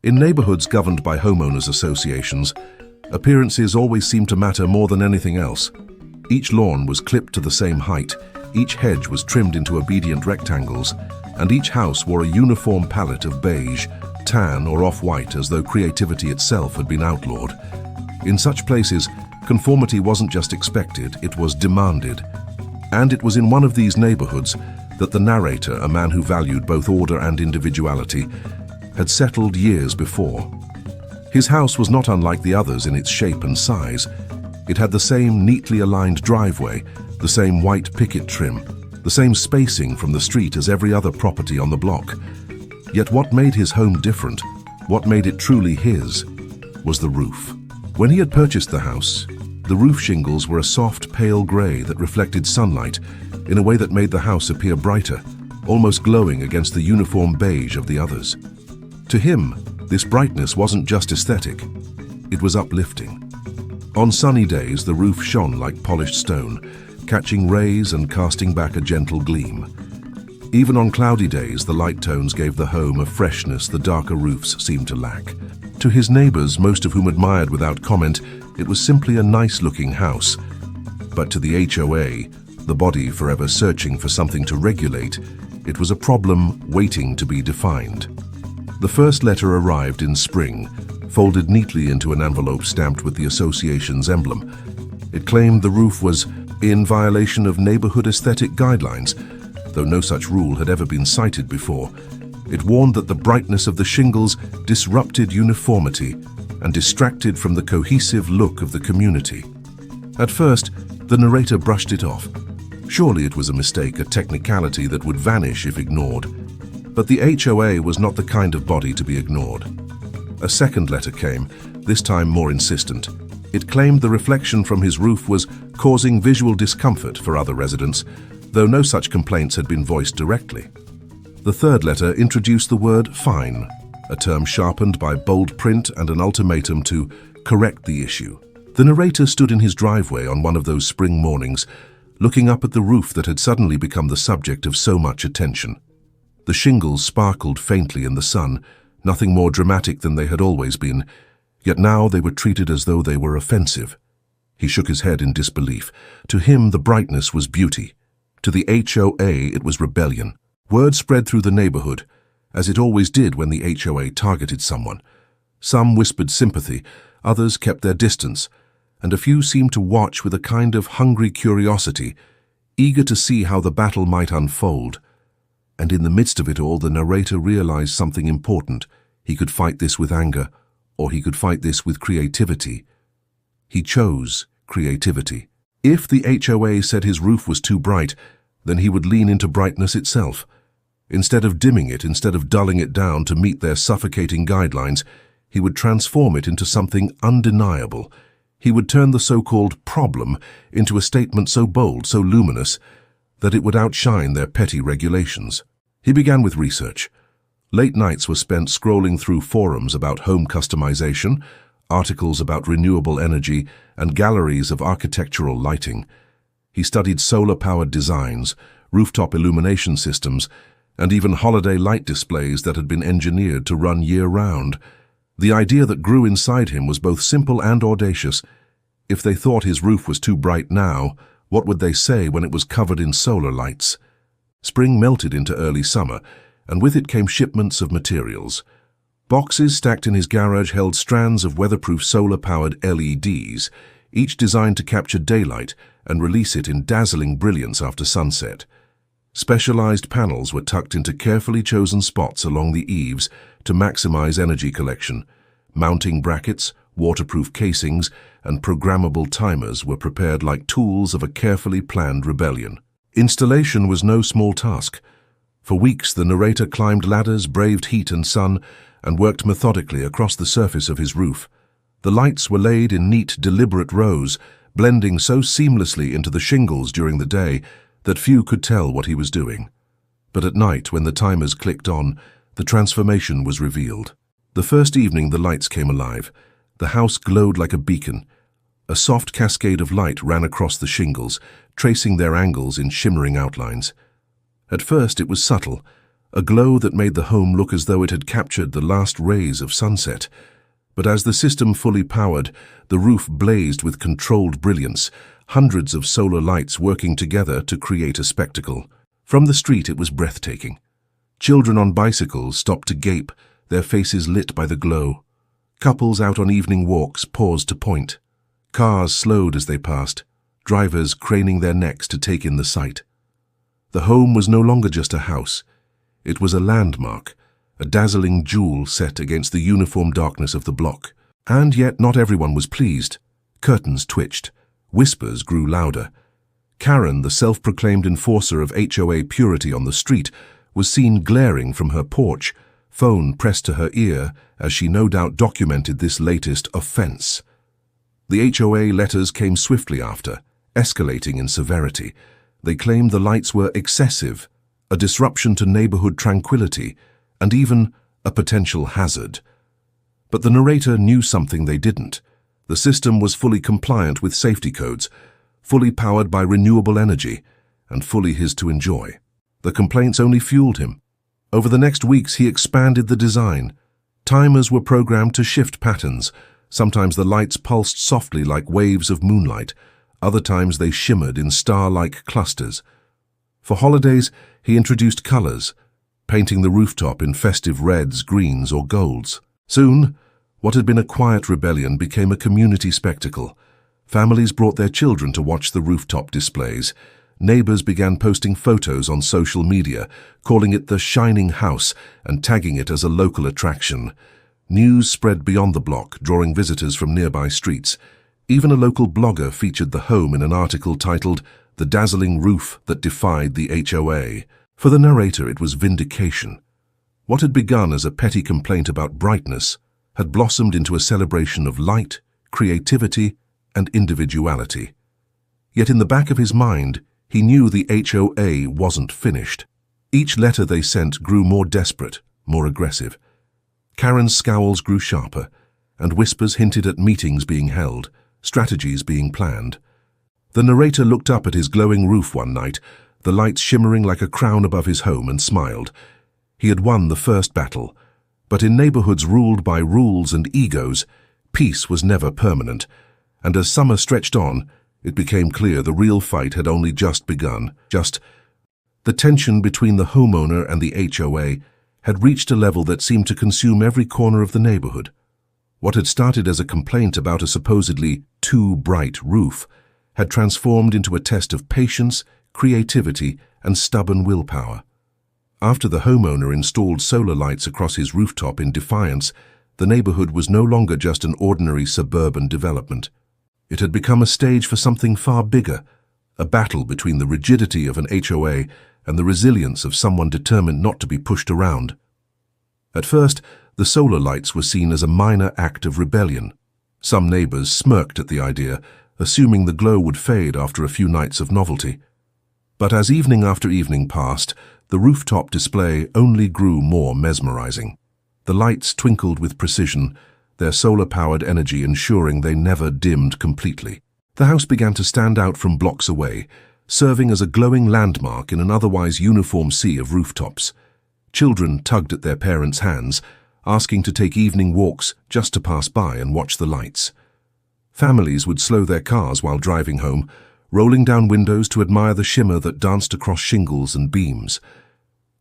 In neighborhoods governed by homeowners associations, appearances always seem to matter more than anything else. Each lawn was clipped to the same height, each hedge was trimmed into obedient rectangles, and each house wore a uniform palette of beige, tan, or off-white, as though creativity itself had been outlawed. In such places, conformity wasn't just expected, it was demanded. And it was in one of these neighborhoods that the narrator, a man who valued both order and individuality, had settled years before. His house was not unlike the others in its shape and size. It had the same neatly aligned driveway, the same white picket trim, the same spacing from the street as every other property on the block. Yet what made his home different, what made it truly his, was the roof. When he had purchased the house, the roof shingles were a soft, pale gray that reflected sunlight in a way that made the house appear brighter, almost glowing against the uniform beige of the others. To him, this brightness wasn't just aesthetic, it was uplifting. On sunny days, the roof shone like polished stone, catching rays and casting back a gentle gleam. Even on cloudy days, the light tones gave the home a freshness the darker roofs seemed to lack. To his neighbors, most of whom admired without comment, it was simply a nice-looking house. But to the HOA, the body forever searching for something to regulate, it was a problem waiting to be defined. The first letter arrived in spring, folded neatly into an envelope stamped with the association's emblem. It claimed the roof was in violation of neighborhood aesthetic guidelines, though no such rule had ever been cited before. It warned that the brightness of the shingles disrupted uniformity and distracted from the cohesive look of the community. At first, the narrator brushed it off. Surely it was a mistake, a technicality that would vanish if ignored. But the HOA was not the kind of body to be ignored. A second letter came, this time more insistent. It claimed the reflection from his roof was causing visual discomfort for other residents, though no such complaints had been voiced directly. The third letter introduced the word fine, a term sharpened by bold print and an ultimatum to correct the issue. The narrator stood in his driveway on one of those spring mornings, looking up at the roof that had suddenly become the subject of so much attention. The shingles sparkled faintly in the sun, nothing more dramatic than they had always been, yet now they were treated as though they were offensive. He shook his head in disbelief. To him, the brightness was beauty. To the HOA, it was rebellion. Word spread through the neighborhood, as it always did when the HOA targeted someone. Some whispered sympathy, others kept their distance, and a few seemed to watch with a kind of hungry curiosity, eager to see how the battle might unfold. And in the midst of it all, the narrator realized something important. He could fight this with anger, or he could fight this with creativity. He chose creativity. If the HOA said his roof was too bright, then he would lean into brightness itself. Instead of dimming it, instead of dulling it down to meet their suffocating guidelines, he would transform it into something undeniable. He would turn the so-called problem into a statement so bold, so luminous, that it would outshine their petty regulations. He began with research. Late nights were spent scrolling through forums about home customization, articles about renewable energy, and galleries of architectural lighting. He studied solar-powered designs, rooftop illumination systems, and even holiday light displays that had been engineered to run year-round. The idea that grew inside him was both simple and audacious. If they thought his roof was too bright now, what would they say when it was covered in solar lights? Spring melted into early summer, and with it came shipments of materials. Boxes stacked in his garage held strands of weatherproof solar-powered LEDs, each designed to capture daylight and release it in dazzling brilliance after sunset. Specialized panels were tucked into carefully chosen spots along the eaves to maximize energy collection. Mounting brackets, waterproof casings, and programmable timers were prepared like tools of a carefully planned rebellion. Installation was no small task. For weeks, the narrator climbed ladders, braved heat and sun, and worked methodically across the surface of his roof. The lights were laid in neat, deliberate rows, blending so seamlessly into the shingles during the day that few could tell what he was doing. But at night, when the timers clicked on, the transformation was revealed. The first evening, the lights came alive. The house glowed like a beacon. A soft cascade of light ran across the shingles, tracing their angles in shimmering outlines. At first, it was subtle, a glow that made the home look as though it had captured the last rays of sunset. But as the system fully powered, the roof blazed with controlled brilliance, hundreds of solar lights working together to create a spectacle. From the street it was breathtaking. Children on bicycles stopped to gape, their faces lit by the glow. Couples out on evening walks paused to point. Cars slowed as they passed, drivers craning their necks to take in the sight. The home was no longer just a house. It was a landmark, a dazzling jewel set against the uniform darkness of the block. And yet not everyone was pleased. Curtains twitched. Whispers grew louder. Karen, the self-proclaimed enforcer of HOA purity on the street, was seen glaring from her porch, phone pressed to her ear as she no doubt documented this latest offense. The HOA letters came swiftly after, escalating in severity. They claimed the lights were excessive, a disruption to neighborhood tranquility, and even a potential hazard. But the narrator knew something they didn't. The system was fully compliant with safety codes, fully powered by renewable energy, and fully his to enjoy. The complaints only fueled him. Over the next weeks he expanded the design. Timers were programmed to shift patterns. Sometimes the lights pulsed softly like waves of moonlight. Other times they shimmered in star-like clusters. For holidays, he introduced colors, painting the rooftop in festive reds, greens, or golds. Soon, what had been a quiet rebellion became a community spectacle. Families brought their children to watch the rooftop displays. Neighbors began posting photos on social media, calling it the Shining House and tagging it as a local attraction. News spread beyond the block, drawing visitors from nearby streets. Even a local blogger featured the home in an article titled "The Dazzling Roof That Defied the HOA." For the narrator, it was vindication. What had begun as a petty complaint about brightness had blossomed into a celebration of light, creativity, and individuality. Yet in the back of his mind, he knew the HOA wasn't finished. Each letter they sent grew more desperate, more aggressive. Karen's scowls grew sharper, and whispers hinted at meetings being held, strategies being planned. The narrator looked up at his glowing roof one night, the lights shimmering like a crown above his home, and smiled. He had won the first battle, but in neighborhoods ruled by rules and egos, peace was never permanent, and as summer stretched on, it became clear the real fight had only just begun. The tension between the homeowner and the HOA had reached a level that seemed to consume every corner of the neighborhood. What had started as a complaint about a supposedly too bright roof had transformed into a test of patience, creativity, and stubborn willpower. After the homeowner installed solar lights across his rooftop in defiance, the neighborhood was no longer just an ordinary suburban development. It had become a stage for something far bigger, a battle between the rigidity of an HOA and the resilience of someone determined not to be pushed around. At first, the solar lights were seen as a minor act of rebellion. Some neighbors smirked at the idea, assuming the glow would fade after a few nights of novelty. But as evening after evening passed, the rooftop display only grew more mesmerizing. The lights twinkled with precision, their solar-powered energy ensuring they never dimmed completely. The house began to stand out from blocks away, serving as a glowing landmark in an otherwise uniform sea of rooftops. Children tugged at their parents' hands, asking to take evening walks just to pass by and watch the lights. Families would slow their cars while driving home, rolling down windows to admire the shimmer that danced across shingles and beams.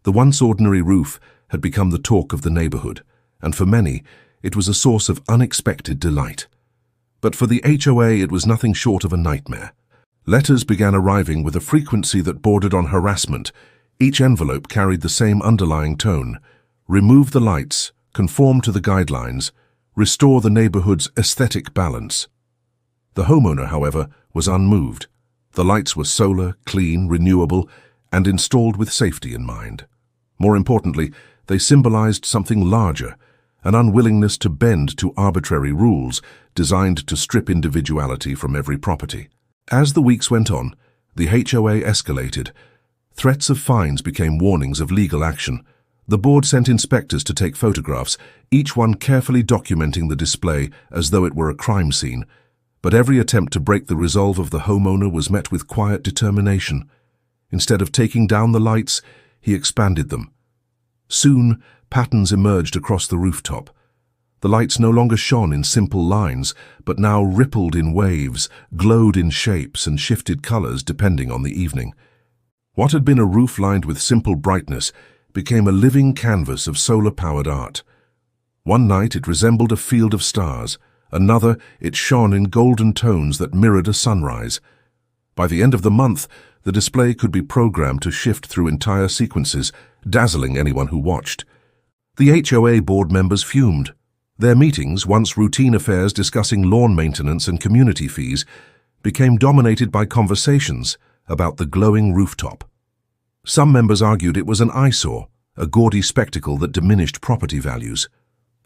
The once ordinary roof had become the talk of the neighborhood, and for many, it was a source of unexpected delight. But for the HOA, it was nothing short of a nightmare. Letters began arriving with a frequency that bordered on harassment. Each envelope carried the same underlying tone: remove the lights, conform to the guidelines, restore the neighborhood's aesthetic balance. The homeowner, however, was unmoved. The lights were solar, clean, renewable, and installed with safety in mind. More importantly, they symbolized something larger, an unwillingness to bend to arbitrary rules designed to strip individuality from every property. As the weeks went on, the HOA escalated. Threats of fines became warnings of legal action. The board sent inspectors to take photographs, each one carefully documenting the display as though it were a crime scene. But every attempt to break the resolve of the homeowner was met with quiet determination. Instead of taking down the lights, he expanded them. Soon, patterns emerged across the rooftop. The lights no longer shone in simple lines, but now rippled in waves, glowed in shapes, and shifted colors depending on the evening. What had been a roof lined with simple brightness became a living canvas of solar-powered art. One night it resembled a field of stars. Another, it shone in golden tones that mirrored a sunrise. By the end of the month, the display could be programmed to shift through entire sequences, dazzling anyone who watched. The HOA board members fumed. Their meetings, once routine affairs discussing lawn maintenance and community fees, became dominated by conversations about the glowing rooftop. Some members argued it was an eyesore, a gaudy spectacle that diminished property values.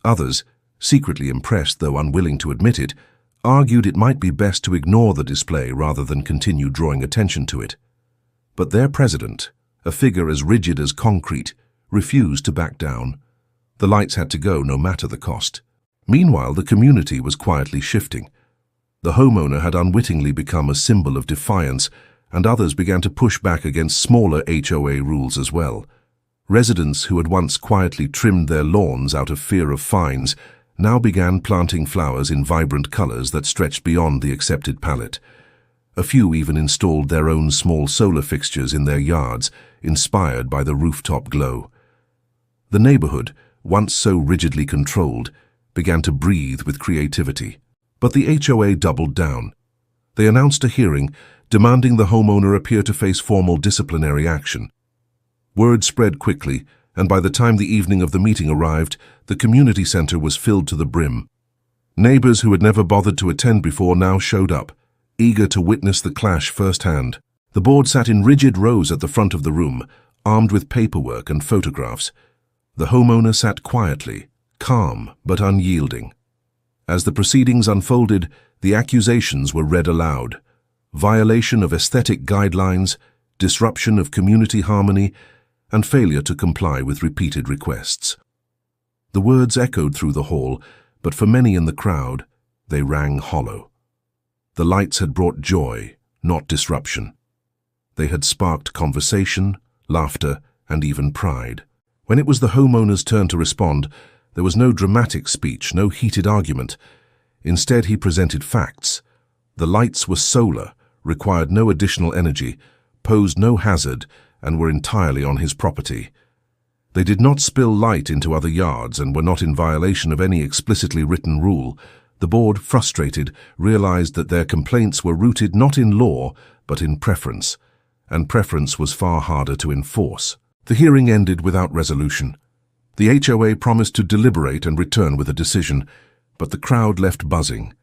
Others, secretly impressed though unwilling to admit it, argued it might be best to ignore the display rather than continue drawing attention to it. But their president, a figure as rigid as concrete, refused to back down. The lights had to go no matter the cost. Meanwhile, the community was quietly shifting. The homeowner had unwittingly become a symbol of defiance, and others began to push back against smaller HOA rules as well. Residents who had once quietly trimmed their lawns out of fear of fines now began planting flowers in vibrant colors that stretched beyond the accepted palette. A few even installed their own small solar fixtures in their yards, inspired by the rooftop glow. The neighborhood, once so rigidly controlled, began to breathe with creativity. But the HOA doubled down. They announced a hearing, demanding the homeowner appear to face formal disciplinary action. Word spread quickly, and by the time the evening of the meeting arrived, the community center was filled to the brim. Neighbors who had never bothered to attend before now showed up, eager to witness the clash firsthand. The board sat in rigid rows at the front of the room, armed with paperwork and photographs. The homeowner sat quietly, calm but unyielding. As the proceedings unfolded, the accusations were read aloud. Violation of aesthetic guidelines, disruption of community harmony, and failure to comply with repeated requests. The words echoed through the hall, but for many in the crowd, they rang hollow. The lights had brought joy, not disruption. They had sparked conversation, laughter, and even pride. When it was the homeowner's turn to respond, there was no dramatic speech, no heated argument. Instead, he presented facts. The lights were solar, required no additional energy, posed no hazard, and were entirely on his property. They did not spill light into other yards and were not in violation of any explicitly written rule. The board, frustrated, realized that their complaints were rooted not in law, but in preference, and preference was far harder to enforce. The hearing ended without resolution. The HOA promised to deliberate and return with a decision, but the crowd left buzzing.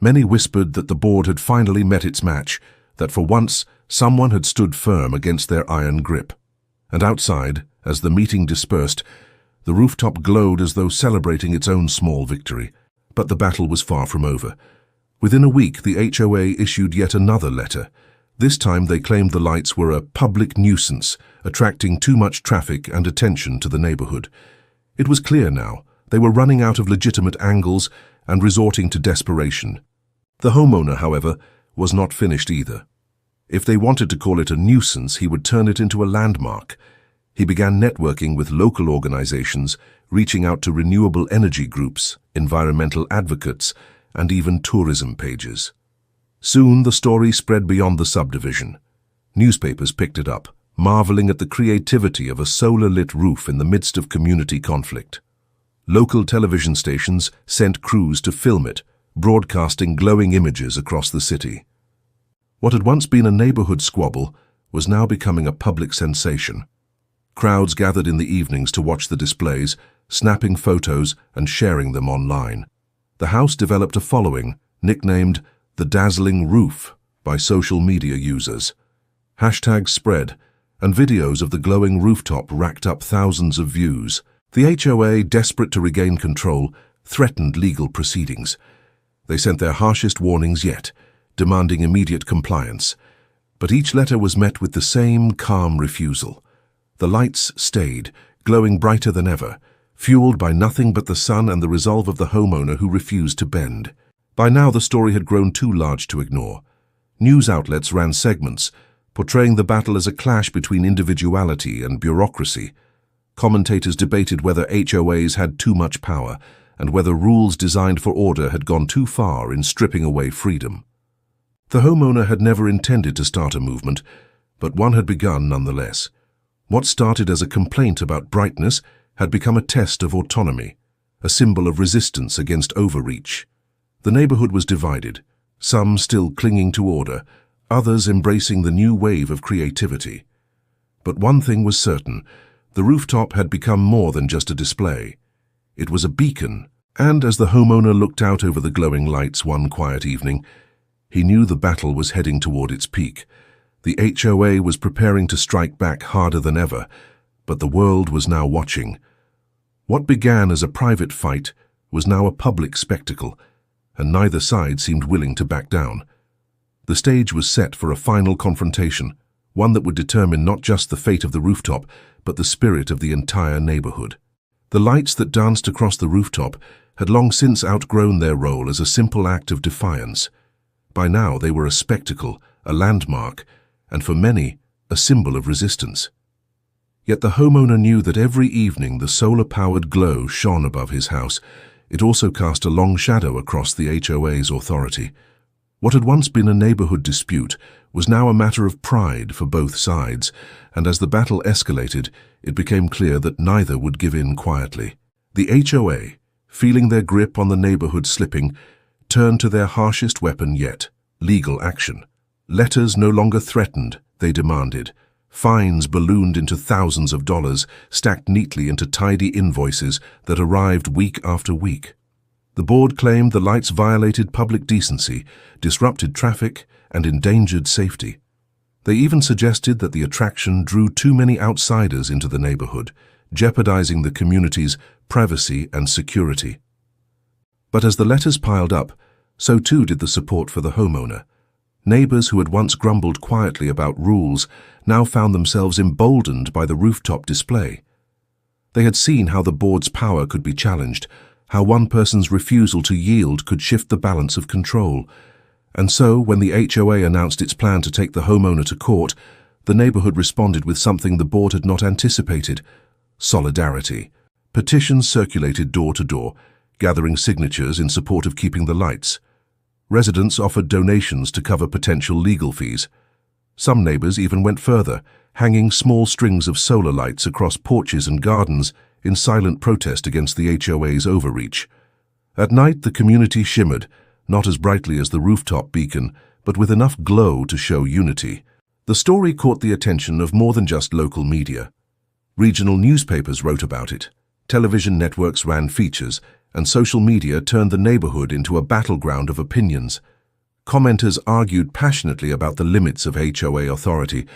Many whispered that the board had finally met its match, that for once someone had stood firm against their iron grip. And outside, as the meeting dispersed, the rooftop glowed as though celebrating its own small victory. But the battle was far from over. Within a week, the HOA issued yet another letter. This time they claimed the lights were a public nuisance, attracting too much traffic and attention to the neighborhood. It was clear now, they were running out of legitimate angles and resorting to desperation. The homeowner, however, was not finished either. If they wanted to call it a nuisance, he would turn it into a landmark. He began networking with local organizations, reaching out to renewable energy groups, environmental advocates, and even tourism pages. Soon the story spread beyond the subdivision. Newspapers picked it up, marveling at the creativity of a solar-lit roof in the midst of community conflict. Local television stations sent crews to film it, broadcasting glowing images across the city. What had once been a neighborhood squabble was now becoming a public sensation. Crowds gathered in the evenings to watch the displays, snapping photos and sharing them online. The house developed a following, nicknamed the Dazzling Roof by social media users. Hashtags spread, and videos of the glowing rooftop racked up thousands of views. The HOA, desperate to regain control, threatened legal proceedings. They sent their harshest warnings yet, demanding immediate compliance. But each letter was met with the same calm refusal. The lights stayed, glowing brighter than ever, fueled by nothing but the sun and the resolve of the homeowner who refused to bend. By now the story had grown too large to ignore. News outlets ran segments, portraying the battle as a clash between individuality and bureaucracy. Commentators debated whether HOAs had too much power and whether rules designed for order had gone too far in stripping away freedom. The homeowner had never intended to start a movement, but one had begun nonetheless. What started as a complaint about brightness had become a test of autonomy, a symbol of resistance against overreach. The neighborhood was divided, some still clinging to order, others embracing the new wave of creativity. But one thing was certain: the rooftop had become more than just a display. It was a beacon, and as the homeowner looked out over the glowing lights one quiet evening, he knew the battle was heading toward its peak. The HOA was preparing to strike back harder than ever, but the world was now watching. What began as a private fight was now a public spectacle, and neither side seemed willing to back down. The stage was set for a final confrontation, one that would determine not just the fate of the rooftop, but the spirit of the entire neighborhood. The lights that danced across the rooftop had long since outgrown their role as a simple act of defiance. By now they were a spectacle, a landmark, and for many, a symbol of resistance. Yet the homeowner knew that every evening the solar-powered glow shone above his house. It also cast a long shadow across the HOA's authority. What had once been a neighborhood dispute was now a matter of pride for both sides, and as the battle escalated, it became clear that neither would give in quietly. The HOA, feeling their grip on the neighborhood slipping, turned to their harshest weapon yet: legal action. Letters no longer threatened, they demanded. Fines ballooned into thousands of dollars, stacked neatly into tidy invoices that arrived week after week. The board claimed the lights violated public decency, disrupted traffic, and endangered safety. They even suggested that the attraction drew too many outsiders into the neighborhood, jeopardizing the community's privacy and security. But as the letters piled up, so too did the support for the homeowner. Neighbors who had once grumbled quietly about rules now found themselves emboldened by the rooftop display. They had seen how the board's power could be challenged, how one person's refusal to yield could shift the balance of control. And so, when the HOA announced its plan to take the homeowner to court, the neighborhood responded with something the board had not anticipated: solidarity. Petitions circulated door to door, gathering signatures in support of keeping the lights. Residents offered donations to cover potential legal fees. Some neighbors even went further, hanging small strings of solar lights across porches and gardens in silent protest against the HOA's overreach. At night, the community shimmered, not as brightly as the rooftop beacon, but with enough glow to show unity. The story caught the attention of more than just local media. Regional newspapers wrote about it, television networks ran features, and social media turned the neighborhood into a battleground of opinions. Commenters argued passionately about the limits of HOA authority,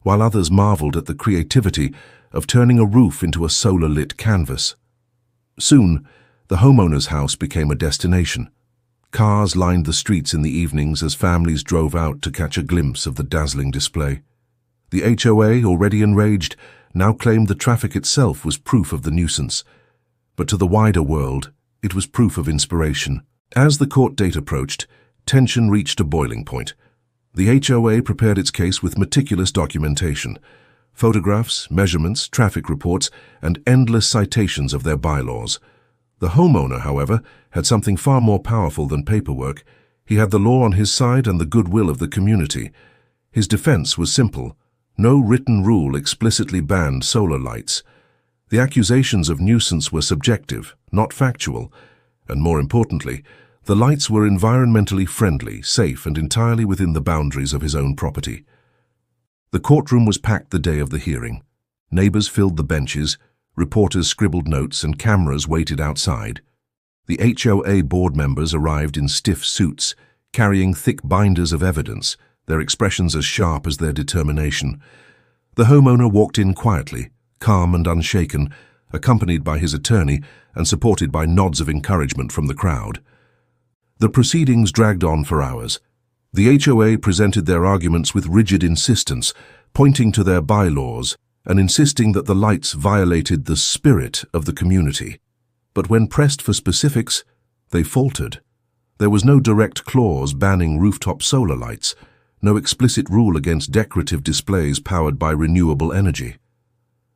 while others marveled at the creativity of turning a roof into a solar-lit canvas. Soon, the homeowner's house became a destination. Cars lined the streets in the evenings as families drove out to catch a glimpse of the dazzling display. The HOA, already enraged, now claimed the traffic itself was proof of the nuisance. But to the wider world, it was proof of inspiration. As the court date approached, tension reached a boiling point. The HOA prepared its case with meticulous documentation: photographs, measurements, traffic reports, and endless citations of their bylaws. The homeowner, however, had something far more powerful than paperwork. He had the law on his side and the goodwill of the community. His defense was simple: no written rule explicitly banned solar lights. The accusations of nuisance were subjective, not factual, and more importantly, the lights were environmentally friendly, safe, and entirely within the boundaries of his own property. The courtroom was packed the day of the hearing. Neighbors filled the benches, reporters scribbled notes, and cameras waited outside. The HOA board members arrived in stiff suits, carrying thick binders of evidence, their expressions as sharp as their determination. The homeowner walked in quietly, calm and unshaken, accompanied by his attorney and supported by nods of encouragement from the crowd. The proceedings dragged on for hours. The HOA presented their arguments with rigid insistence, pointing to their bylaws and insisting that the lights violated the spirit of the community. But when pressed for specifics, they faltered. There was no direct clause banning rooftop solar lights, no explicit rule against decorative displays powered by renewable energy.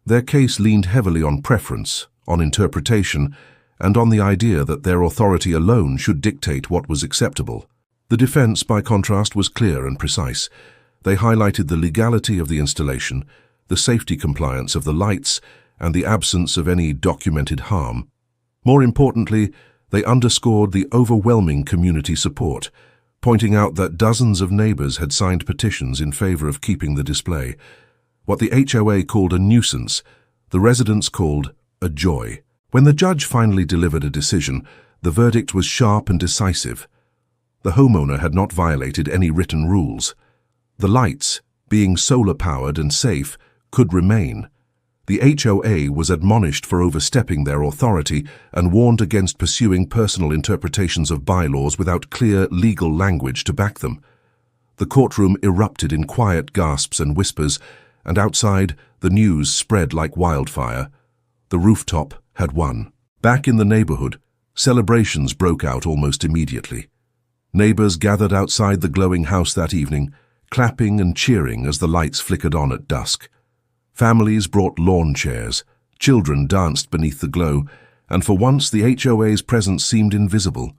Their case leaned heavily on preference, on interpretation, and on the idea that their authority alone should dictate what was acceptable. The defense, by contrast, was clear and precise. They highlighted the legality of the installation, the safety compliance of the lights, and the absence of any documented harm. More importantly, they underscored the overwhelming community support, pointing out that dozens of neighbors had signed petitions in favor of keeping the display. What the HOA called a nuisance, the residents called a joy. When the judge finally delivered a decision, the verdict was sharp and decisive. The homeowner had not violated any written rules. The lights, being solar-powered and safe, could remain. The HOA was admonished for overstepping their authority and warned against pursuing personal interpretations of bylaws without clear legal language to back them. The courtroom erupted in quiet gasps and whispers, and outside, the news spread like wildfire. The rooftop had won. Back in the neighborhood, celebrations broke out almost immediately. Neighbors gathered outside the glowing house that evening, clapping and cheering as the lights flickered on at dusk. Families brought lawn chairs, children danced beneath the glow, and for once the HOA's presence seemed invisible.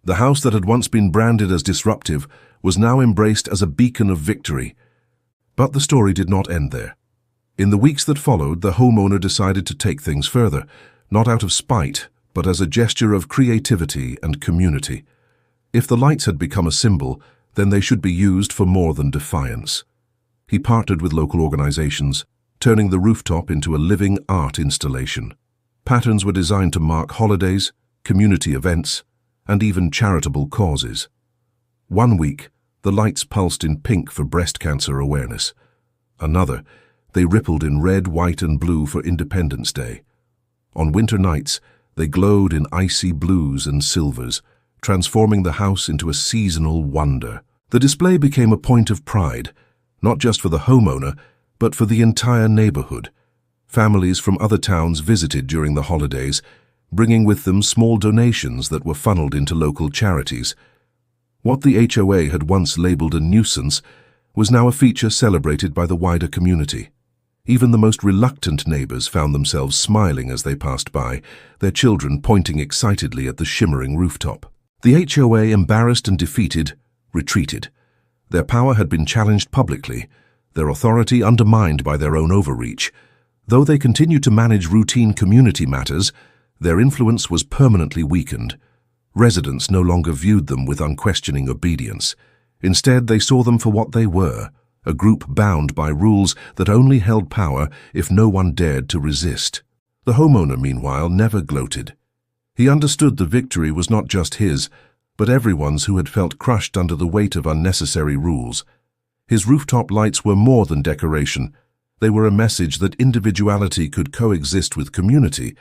The house that had once been branded as disruptive was now embraced as a beacon of victory. But the story did not end there. In the weeks that followed, the homeowner decided to take things further, not out of spite, but as a gesture of creativity and community. If the lights had become a symbol, then they should be used for more than defiance. He partnered with local organizations, turning the rooftop into a living art installation. Patterns were designed to mark holidays, community events, and even charitable causes. One week, the lights pulsed in pink for breast cancer awareness. Another, they rippled in red, white, and blue for Independence Day. On winter nights, they glowed in icy blues and silvers, transforming the house into a seasonal wonder. The display became a point of pride, not just for the homeowner, but for the entire neighborhood. Families from other towns visited during the holidays, bringing with them small donations that were funneled into local charities. What the HOA had once labeled a nuisance was now a feature celebrated by the wider community. Even the most reluctant neighbors found themselves smiling as they passed by, their children pointing excitedly at the shimmering rooftop. The HOA, embarrassed and defeated, retreated. Their power had been challenged publicly, their authority undermined by their own overreach. Though they continued to manage routine community matters, their influence was permanently weakened. Residents no longer viewed them with unquestioning obedience. Instead, they saw them for what they were, a group bound by rules that only held power if no one dared to resist. The homeowner, meanwhile, never gloated. He understood the victory was not just his, but everyone's who had felt crushed under the weight of unnecessary rules. His rooftop lights were more than decoration. They were a message that individuality could coexist with community.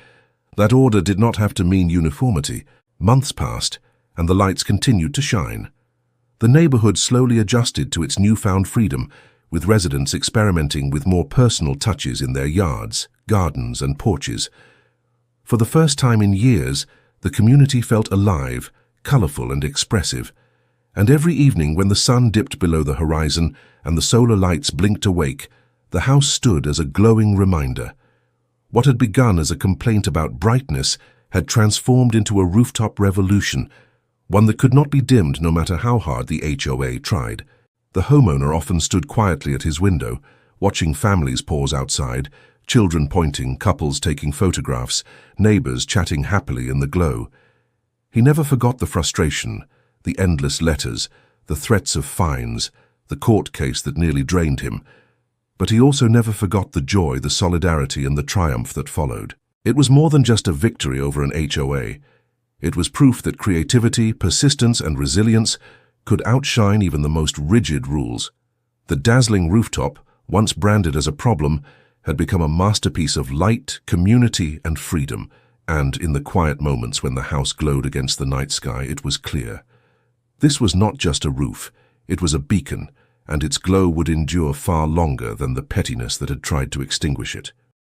That order did not have to mean uniformity. Months passed, and the lights continued to shine. The neighborhood slowly adjusted to its newfound freedom, with residents experimenting with more personal touches in their yards, gardens, and porches. For the first time in years, the community felt alive, colorful, and expressive. And every evening when the sun dipped below the horizon and the solar lights blinked awake, the house stood as a glowing reminder. What had begun as a complaint about brightness had transformed into a rooftop revolution, one that could not be dimmed no matter how hard the HOA tried. The homeowner often stood quietly at his window, watching families pause outside, children pointing, couples taking photographs, neighbors chatting happily in the glow. He never forgot the frustration, the endless letters, the threats of fines, the court case that nearly drained him. But he also never forgot the joy, the solidarity, and the triumph that followed. It was more than just a victory over an HOA. It was proof that creativity, persistence, and resilience could outshine even the most rigid rules. The dazzling rooftop, once branded as a problem, had become a masterpiece of light, community, and freedom. And in the quiet moments when the house glowed against the night sky, it was clear. This was not just a roof, it was a beacon, and its glow would endure far longer than the pettiness that had tried to extinguish it.